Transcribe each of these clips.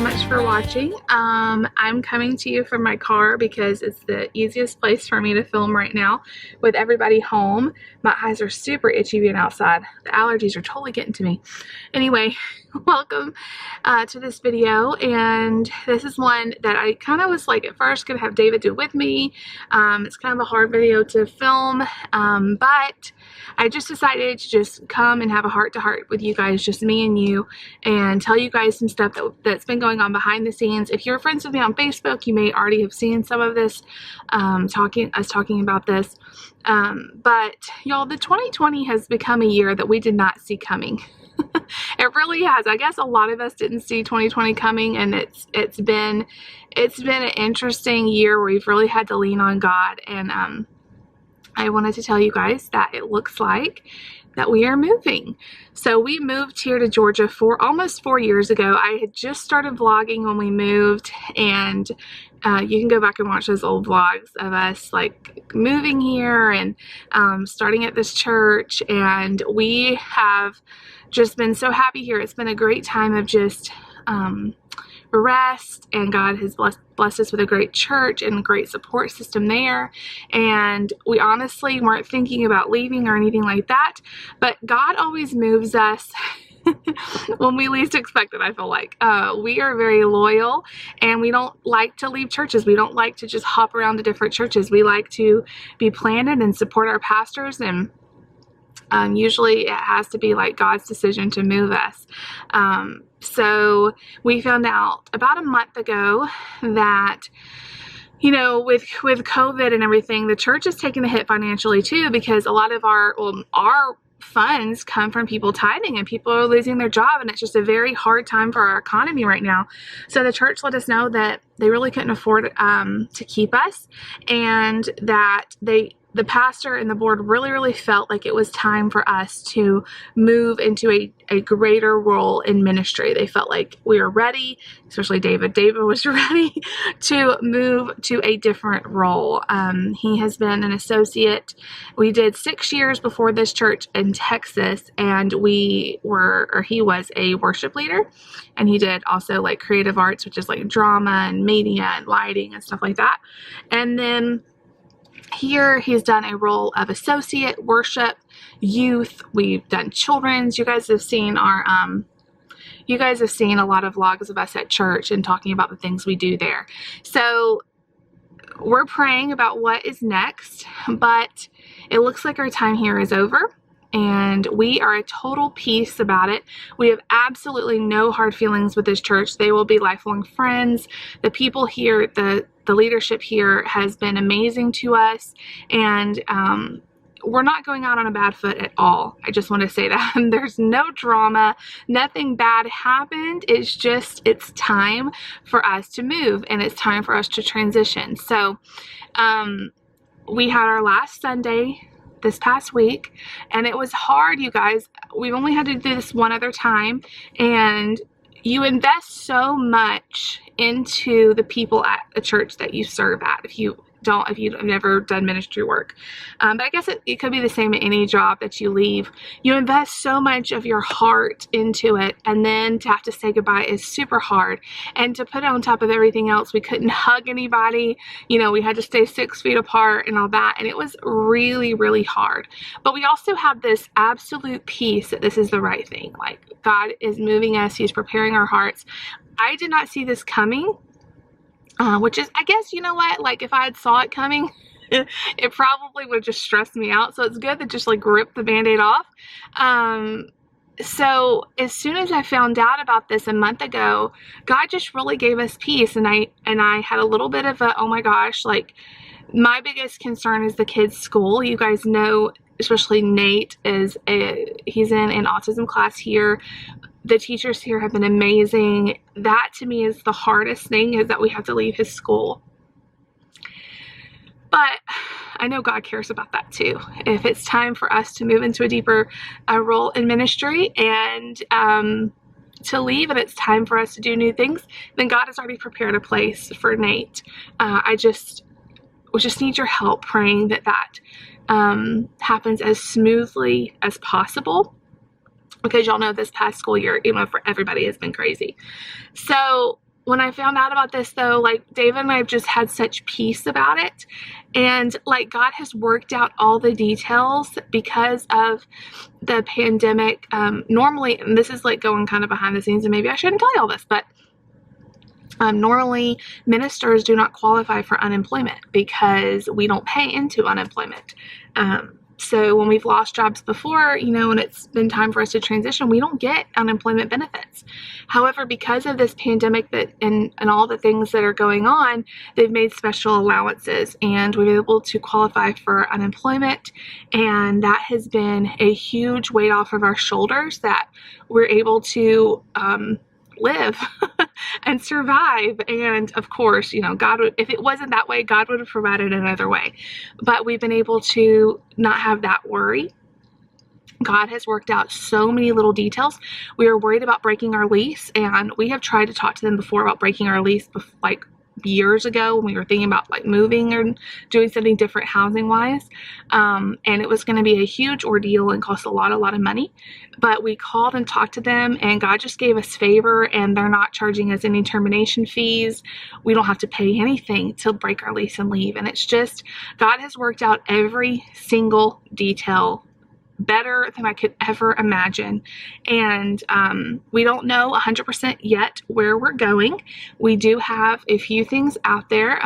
much for watching. I'm coming to you from my car because it's the easiest place for me to film right now with everybody home. My eyes are super itchy being outside. The allergies are totally getting to me. Anyway, welcome to this video, and this is one that I kind of was like at first gonna have David do with me. It's kind of a hard video to film, but I just decided to just come and have a heart-to-heart with you guys, just me and you, and tell you guys some stuff that's been going on behind the scenes. If you're friends with me on Facebook, you may already have seen some of this, talking about this. But y'all, the 2020 has become a year that we did not see coming. It really has. I guess a lot of us didn't see 2020 coming, and it's been an interesting year where we've really had to lean on God. And I wanted to tell you guys that it looks like that we are moving. So we moved here to Georgia almost 4 years ago. I had just started vlogging when we moved, and you can go back and watch those old vlogs of us like moving here and starting at this church, and we have just been so happy here. It's been a great time of just rest, and God has blessed us with a great church and a great support system there, and we honestly weren't thinking about leaving or anything like that, but God always moves us when we least expect it. I feel like we are very loyal, and we don't like to leave churches. We don't like to just hop around to different churches. We like to be planted and support our pastors, and usually it has to be like God's decision to move us. So we found out about a month ago that, you know, with COVID and everything, the church is taking a hit financially too, because a lot of our funds come from people tithing, and people are losing their job, and it's just a very hard time for our economy right now. So the church let us know that they really couldn't afford to keep us, and that the pastor and the board really felt like it was time for us to move into a greater role in ministry. They felt like we were ready, especially David. David was ready to move to a different role. He has been an associate. We did 6 years before this church in Texas, and he was a worship leader, and he did also like creative arts, which is like drama and media and lighting and stuff like that. And then here he's done a role of associate, worship, youth. We've done children's. You guys have seen a lot of vlogs of us at church and talking about the things we do there. So we're praying about what is next, but it looks like our time here is over, and we are at total peace about it. We have absolutely no hard feelings with this church. They will be lifelong friends. The people here, the leadership here has been amazing to us, and we're not going out on a bad foot at all. I just want to say that. There's no drama. Nothing bad happened. It's time for us to move, and it's time for us to transition. So we had our last Sunday this past week, and it was hard, you guys. We've only had to do this one other time, and you invest so much into the people at a church that you serve at if you've never done ministry work. But I guess it could be the same at any job that you leave. You invest so much of your heart into it, and then to have to say goodbye is super hard. And to put it on top of everything else, we couldn't hug anybody. You know, we had to stay 6 feet apart and all that, and it was really hard. But we also have this absolute peace that this is the right thing. Like, God is moving us. He's preparing our hearts. I did not see this coming. Which is, I guess, you know what, like if I had saw it coming, it probably would just stress me out. So it's good to just like rip the Band-Aid off. So as soon as I found out about this a month ago, God just really gave us peace. And I had a little bit of a, oh my gosh, like my biggest concern is the kids' school. You guys know, especially Nate he's in an autism class here. The teachers here have been amazing. That to me is the hardest thing, is that we have to leave his school. But I know God cares about that too. If it's time for us to move into a deeper role in ministry and to leave, and it's time for us to do new things, then God has already prepared a place for Nate. We just need your help praying that happens as smoothly as possible. Because y'all know this past school year, for everybody has been crazy. So when I found out about this, though, like, David and I have just had such peace about it. And, like, God has worked out all the details because of the pandemic. Normally, and this is, like, going kind of behind the scenes, and maybe I shouldn't tell you all this, but normally ministers do not qualify for unemployment because we don't pay into unemployment. So when we've lost jobs before, you know, and it's been time for us to transition, we don't get unemployment benefits. However, because of this pandemic and all the things that are going on, they've made special allowances, and we've been able to qualify for unemployment. And that has been a huge weight off of our shoulders, that we're able to live and survive. And of course, you know, God would, if it wasn't that way, God would have provided another way. But we've been able to not have that worry. God has worked out so many little details. We were worried about breaking our lease, and we have tried to talk to them before about breaking our lease, like years ago, when we were thinking about like moving or doing something different housing wise. And it was going to be a huge ordeal and cost a lot of money. But we called and talked to them, and God just gave us favor, and they're not charging us any termination fees. We don't have to pay anything to break our lease and leave. And it's just, God has worked out every single detail better than I could ever imagine. And we don't know 100% yet where we're going. We do have a few things out there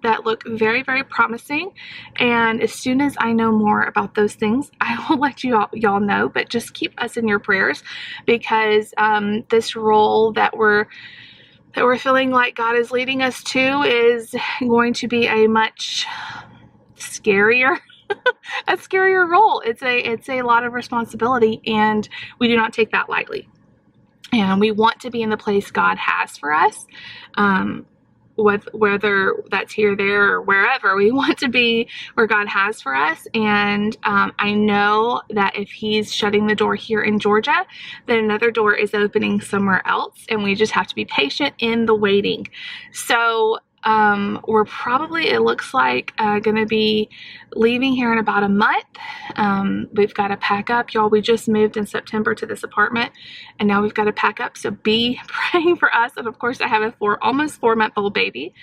that look very, very promising. And as soon as I know more about those things, I will let y'all know. But just keep us in your prayers, because this role that we're feeling like God is leading us to is going to be a much scarier a scarier role. It's a lot of responsibility, and we do not take that lightly. And we want to be in the place God has for us, whether that's here, there, or wherever. We want to be where God has for us. And I know that if He's shutting the door here in Georgia, then another door is opening somewhere else, and we just have to be patient in the waiting. So we're probably, it looks like, going to be leaving here in about a month. We've got to pack up. Y'all, we just moved in September to this apartment, and now we've got to pack up. So be praying for us. And of course, I have a almost 4-month-old baby,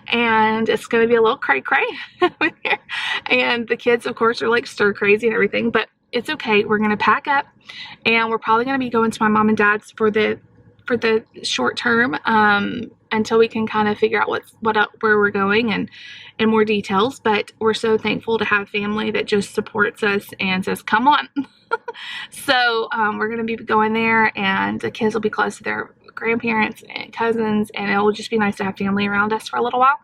and it's going to be a little cray-cray over here. And the kids, of course, are like stir crazy and everything, but it's okay. We're going to pack up, and we're probably going to be going to my mom and dad's for the short term, until we can kind of figure out where we're going and more details. But we're so thankful to have family that just supports us and says, come on. So we're going to be going there, and the kids will be close to their grandparents and cousins, and it will just be nice to have family around us for a little while.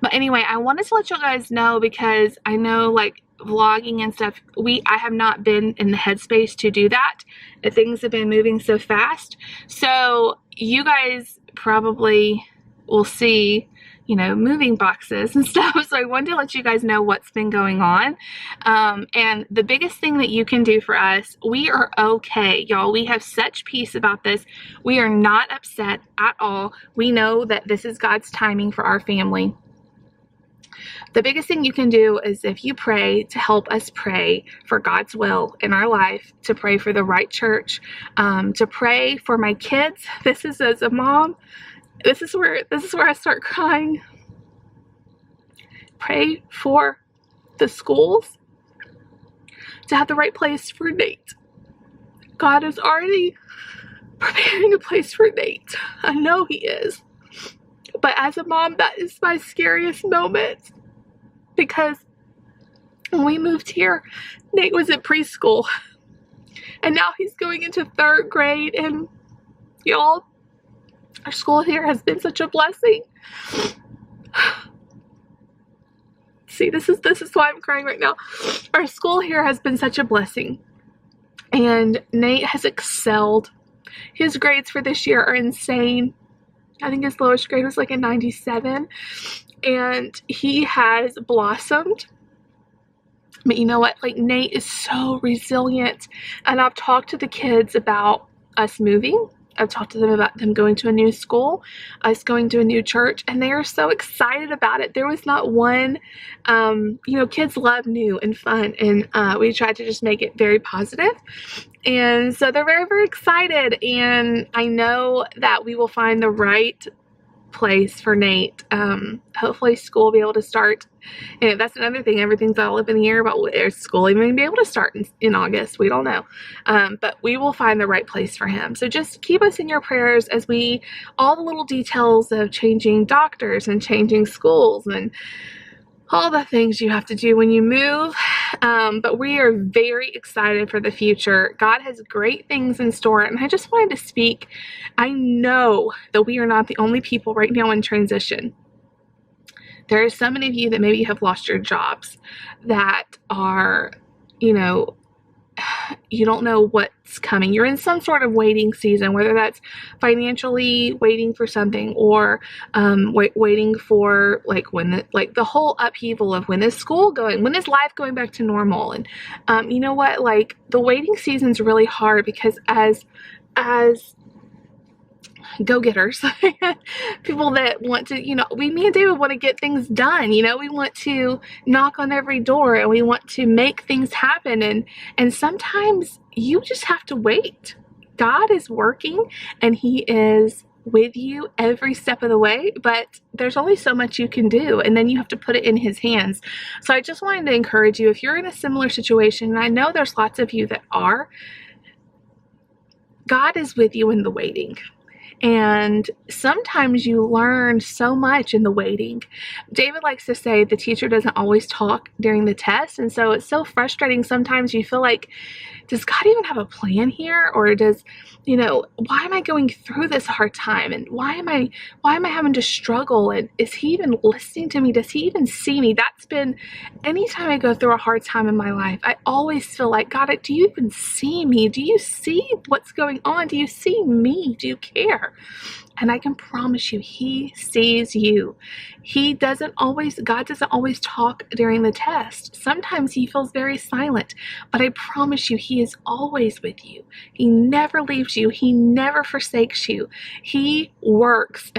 But anyway, I wanted to let you guys know, because I know, like, vlogging and stuff, I have not been in the headspace to do that. Things have been moving so fast. So you guys probably will see, you know, moving boxes and stuff. So I wanted to let you guys know what's been going on. And the biggest thing that you can do for us, we are okay, y'all. We have such peace about this. We are not upset at all. We know that this is God's timing for our family. The biggest thing you can do is, if you pray, to help us pray for God's will in our life, to pray for the right church, to pray for my kids. This is, as a mom, this is where I start crying. Pray for the schools to have the right place for Nate. God is already preparing a place for Nate. I know He is. But as a mom, that is my scariest moment. Because when we moved here, Nate was at preschool, and now he's going into 3rd grade, and y'all, our school here has been such a blessing. See, this is why I'm crying right now. Our school here has been such a blessing, and Nate has excelled. His grades for this year are insane. I think his lowest grade was like a 97. And he has blossomed. But you know what? Like, Nate is so resilient. And I've talked to the kids about us moving. I've talked to them about them going to a new school, us going to a new church, and they are so excited about it. There was not one, kids love new and fun, and we tried to just make it very positive. And so they're very, very excited, and I know that we will find the right place for Nate. Hopefully school will be able to start. And that's another thing. Everything's all up in the air about whether school even going to be able to start in August. We don't know. But we will find the right place for him. So just keep us in your prayers as all the little details of changing doctors and changing schools and all the things you have to do when you move. But we are very excited for the future. God has great things in store. And I just wanted to speak. I know that we are not the only people right now in transition. There are so many of you that maybe have lost your jobs, that are, you don't know what's coming. You're in some sort of waiting season, whether that's financially waiting for something, or waiting for the whole upheaval of when is school going, when is life going back to normal. And you know what, the waiting season's really hard, because as go-getters, people that want to, me and David want to get things done. We want to knock on every door, and we want to make things happen. And sometimes you just have to wait. God is working, and he is with you every step of the way, but there's only so much you can do, and then you have to put it in his hands. So I just wanted to encourage you, if you're in a similar situation, and I know there's lots of you that are, God is with you in the waiting. And sometimes you learn so much in the waiting. David likes to say the teacher doesn't always talk during the test. And so it's so frustrating. Sometimes you feel like, does God even have a plan here? Or does, why am I going through this hard time? And why am I having to struggle? And is he even listening to me? Does he even see me? That's been, anytime I go through a hard time in my life, I always feel like, God, do you even see me? Do you see what's going on? Do you see me? Do you care? And I can promise you, he sees you. God doesn't always talk during the test. Sometimes he feels very silent, but I promise you, he is always with you. He never leaves you. He never forsakes you. He works.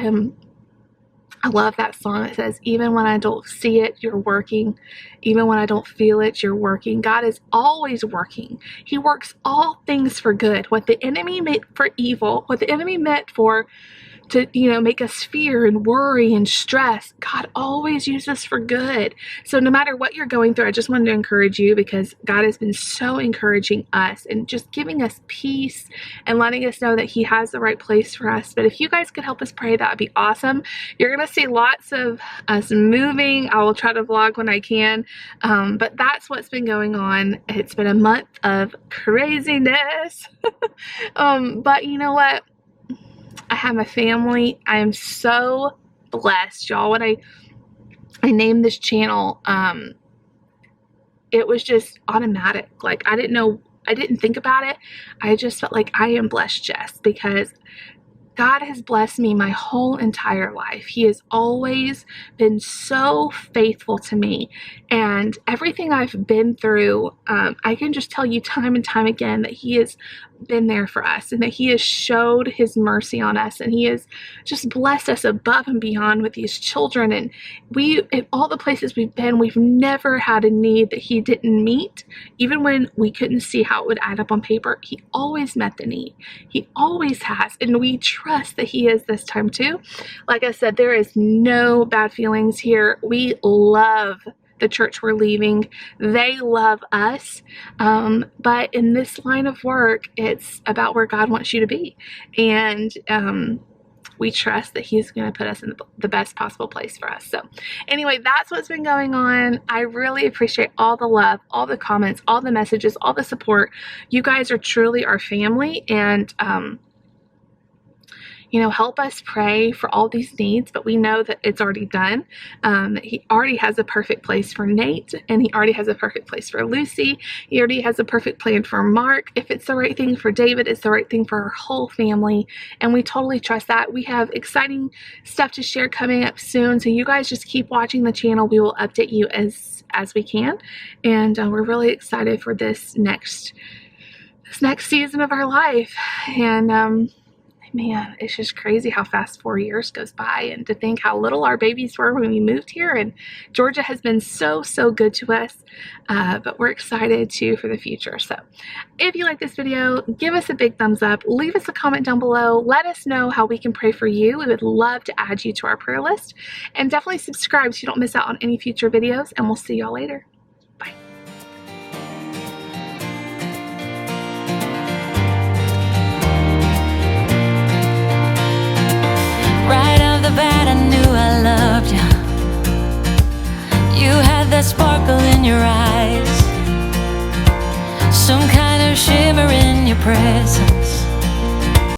I love that song that says, even when I don't see it, you're working. Even when I don't feel it, you're working. God is always working. He works all things for good. What the enemy meant for evil, what the enemy meant to make us fear and worry and stress, God always uses for good. So no matter what you're going through, I just wanted to encourage you, because God has been so encouraging us and just giving us peace and letting us know that he has the right place for us. But if you guys could help us pray, that would be awesome. You're going to see lots of us moving. I will try to vlog when I can. But that's what's been going on. It's been a month of craziness. But you know what? I have my family. I am so blessed, y'all. When I named this channel, it was just automatic. I didn't think about it. I just felt like I am blessed, Jess, because God has blessed me my whole entire life. He has always been so faithful to me, and everything I've been through, I can just tell you time and time again that he has been there for us, and that he has showed his mercy on us, and he has just blessed us above and beyond with these children. And in all the places we've been, we've never had a need that he didn't meet. Even when we couldn't see how it would add up on paper, he always met the need. He always has, and we trust that he is this time too. Like I said, there is no bad feelings here. We love the church we're leaving. They love us. But in this line of work, it's about where God wants you to be. And we trust that he's going to put us in the best possible place for us. So anyway, that's what's been going on. I really appreciate all the love, all the comments, all the messages, all the support. You guys are truly our family. And help us pray for all these needs, but we know that it's already done. He already has a perfect place for Nate, and he already has a perfect place for Lucy. He already has a perfect plan for Mark. If it's the right thing for David, it's the right thing for our whole family, and we totally trust that. We have exciting stuff to share coming up soon, so you guys just keep watching the channel. We will update you as we can, and we're really excited for this next season of our life. And man, it's just crazy how fast 4 years goes by, and to think how little our babies were when we moved here. And Georgia has been so good to us, but we're excited too for the future. So if you like this video, give us a big thumbs up, leave us a comment down below, let us know how we can pray for you. We would love to add you to our prayer list, and definitely subscribe so you don't miss out on any future videos, and we'll see y'all later. Bye. Right off the bat, I knew I loved you. You had that sparkle in your eyes, some kind of shimmer in your presence.